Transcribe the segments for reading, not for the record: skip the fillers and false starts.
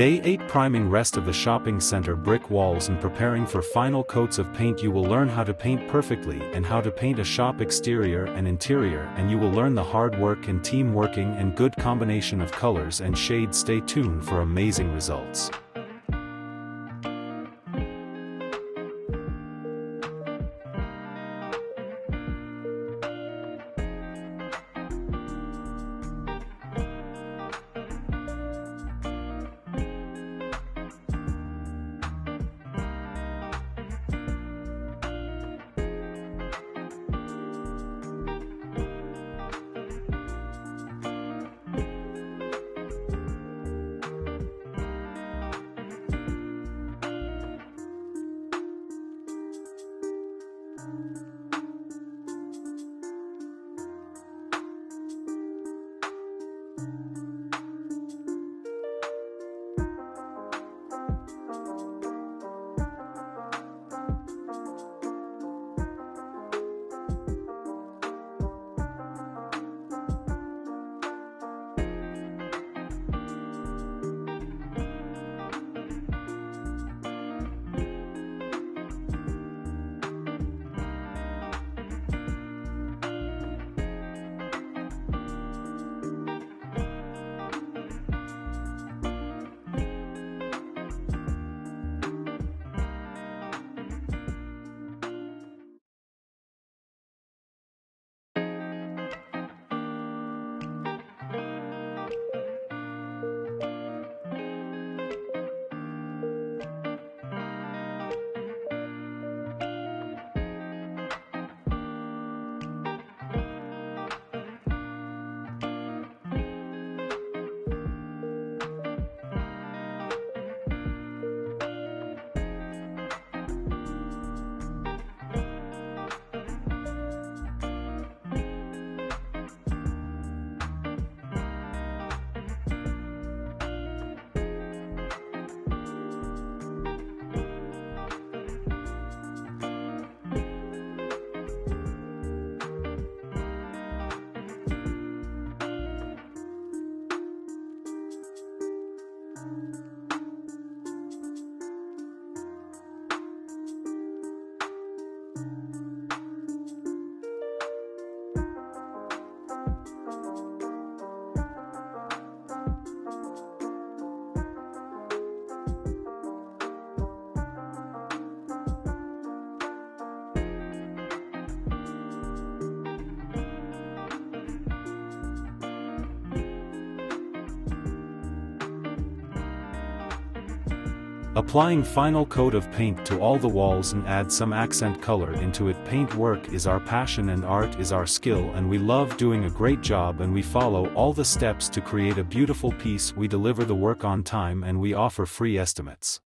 Day 8 Priming rest of the shopping center brick walls and preparing for final coats of paint. You will learn how to paint perfectly and how to paint a shop exterior and interior, and you will learn the hard work and team working and good combination of colors and shades. Stay tuned for amazing results. Applying final coat of paint to all the walls and add some accent color into it. Paint work is our passion and art is our skill, and we love doing a great job, and we follow all the steps to create a beautiful piece. We deliver the work on time and we offer free estimates.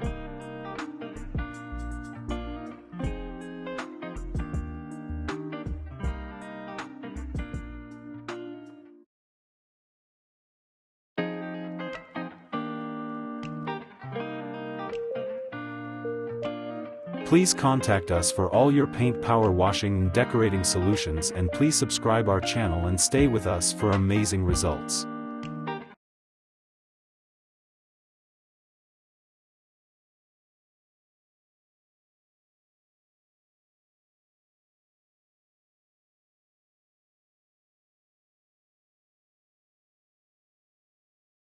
Thank you. Please contact us for all your paint power washing and decorating solutions, and please subscribe our channel and stay with us for amazing results.